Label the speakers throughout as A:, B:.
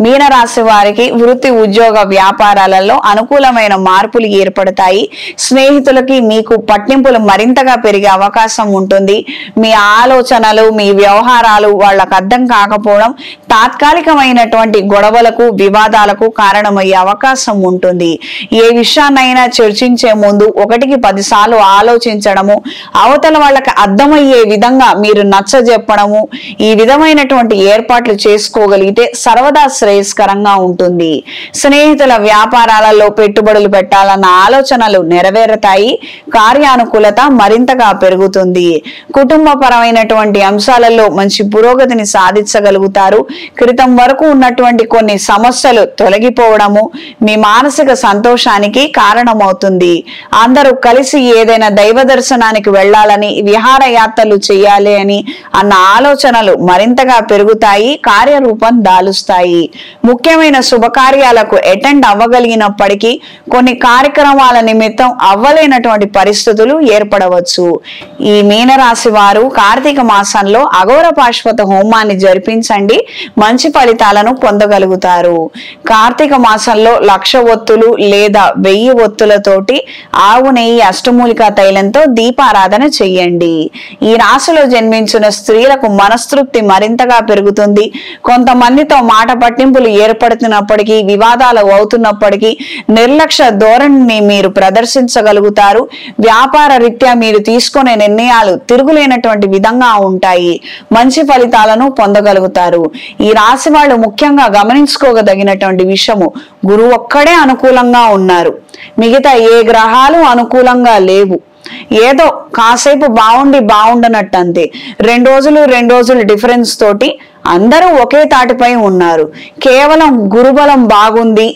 A: మీనరాశి వారికి వృత్తి ఉద్యోగ వ్యాపారాలలో అనుకూలమైన మార్పులు ఏర్పడతాయి. స్నేహితులకి మీకు పట్టింపులు మరింతగా పెరిగే అవకాశం ఉంటుంది. మీ ఆలోచనలు మీ వ్యవహారాలు వాళ్ళకు అర్థం కాకపోవడం తాత్కాలికమైనటువంటి గొడవలకు వివాదాలకు కారణమయ్యే అవకాశం ఉంటుంది. ఏ విషయాన్నైనా చర్చించే ముందు 1కి 10 సార్లు ఆలోచించడము, అవతల వాళ్ళకి అర్థమయ్యే విధంగా మీరు నచ్చజెప్పడము, ఈ విధమైనటువంటి ఏర్పాట్లు చేసుకోగలిగితే సర్వదా శ్రేయస్కరంగా ఉంటుంది. స్నేహితుల వ్యాపారాలలో పెట్టుబడులు పెట్టాలన్న ఆలోచనలు నెరవేరుతాయి. కార్యానుకూలత మరింతగా పెరుగుతుంది. కుటుంబ పరమైనటువంటి అంశాలలో మంచి పురోగతిని సాధించగలుగుతారు. క్రితం వరకు ఉన్నటువంటి కొన్ని సమస్యలు తొలగిపోవడము మీ మానసిక సంతోషానికి కారణమవుతుంది. అందరూ కలిసి ఏదైనా దైవ దర్శనానికి వెళ్ళాలని, విహారయాత్రలు చేయాలి అని అన్న ఆలోచనలు మరింతగా పెరుగుతాయి, కార్యరూపం దాలుస్తాయి. ముఖ్యమైన శుభకార్యాలకు అటెండ్ అవ్వగలిగినప్పటికీ కొన్ని కార్యక్రమాల నిమిత్తం అవ్వలేనటువంటి పరిస్థితులు ఏర్పడవచ్చు. ఈ మీనరాశి వారు కార్తీక మాసంలో అఘోర పాశుపత హోమాన్ని జరిపించండి, మంచి ఫలితాలను పొందగలుగుతారు. కార్తీక మాసంలో 1,00,000 ఒత్తులు లేదా 1000 ఒత్తులతోటి ఆవు నెయ్యి అష్టమూలికా తైలంతో దీపారాధన చెయ్యండి. ఈ రాశిలో జన్మించిన స్త్రీలకు మనస్తృప్తి మరింతగా పెరుగుతుంది. కొంతమందితో మాట పట్టింపులు ఏర్పడుతున్నప్పటికీ, వివాదాలు అవుతున్నప్పటికీ నిర్లక్ష్య ధోరణిని మీరు ప్రదర్శించగలుగుతారు. వ్యాపార రీత్యా మీరు తీసుకునే నిర్ణయాలు తిరుగులేనటువంటి విధంగా ఉంటాయి. మంచి ఫలితాలను పొందగలుగుతారు. ఈ రాశి వాళ్ళు ముఖ్యంగా గమనించుకోదగినటువంటి విషయము, గురువు ఒక్కడే అనుకూలంగా ఉన్నారు, మిగతా ఏ గ్రహాలు అనుకూలంగా లేవు. ఏదో కాసేపు బాగుండనట్టు అంతే. 2 రోజులు డిఫరెన్స్ తోటి అందరూ ఒకే తాటిపై ఉన్నారు. కేవలం గురుబలం బాగుంది,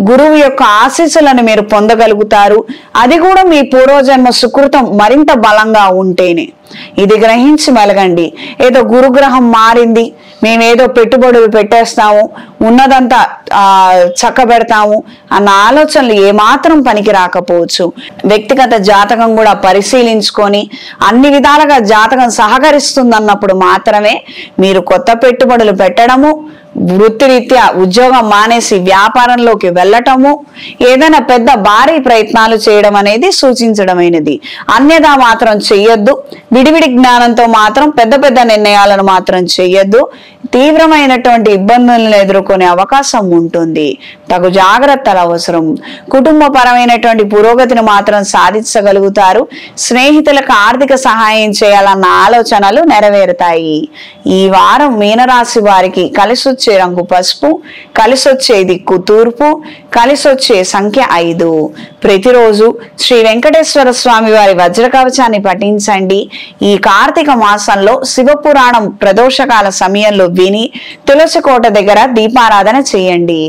A: గురువు యొక్క ఆశీస్సులను మీరు పొందగలుగుతారు. అది కూడా మీ పూర్వజన్మ సుకృతం మరింత బలంగా ఉంటేనే. ఇది గ్రహించి మెలగండి. ఏదో గురుగ్రహం మారింది, మేమేదో పెట్టుబడులు పెట్టేస్తాము, ఉన్నదంతా చక్కబెడతాము అన్న ఆలోచనలు ఏమాత్రం పనికి రాకపోవచ్చు. వ్యక్తిగత జాతకం కూడా పరిశీలించుకొని అన్ని విధాలుగా జాతకం సహకరిస్తుందన్నప్పుడు మాత్రమే మీరు కొత్త పెట్టుబడులు పెట్టడము, వృత్తిరీత్యా ఉద్యోగం మానేసి వ్యాపారంలోకి వెళ్ళటము, ఏదైనా పెద్ద భారీ ప్రయత్నాలు చేయడం అనేది సూచించడమైనది. అన్యదా మాత్రం చెయ్యొద్దు. విడివిడి జ్ఞానంతో మాత్రం పెద్ద నిర్ణయాలను మాత్రం చెయ్యొద్దు. తీవ్రమైనటువంటి ఇబ్బందులను ఎదుర్కొనే అవకాశం ఉంటుంది. తగు జాగ్రత్తలు అవసరం. కుటుంబ పరమైనటువంటి పురోగతిని మాత్రం సాధించగలుగుతారు. స్నేహితులకు ఆర్థిక సహాయం చేయాలన్న ఆలోచనలు నెరవేరుతాయి. ఈ వారం మీనరాశి వారికి కలిసొచ్చే రంగు పసుపు, కలిసొచ్చే దిక్కు తూర్పు, కలిసొచ్చే సంఖ్య 5. ప్రతిరోజు శ్రీ వెంకటేశ్వర స్వామి వారి వజ్రకవచాన్ని పఠించండి. ఈ కార్తీక మాసంలో శివపురాణం ప్రదోషకాల సమయంలో విని తులసి కోట దగ్గర దీపారాధన చేయండి.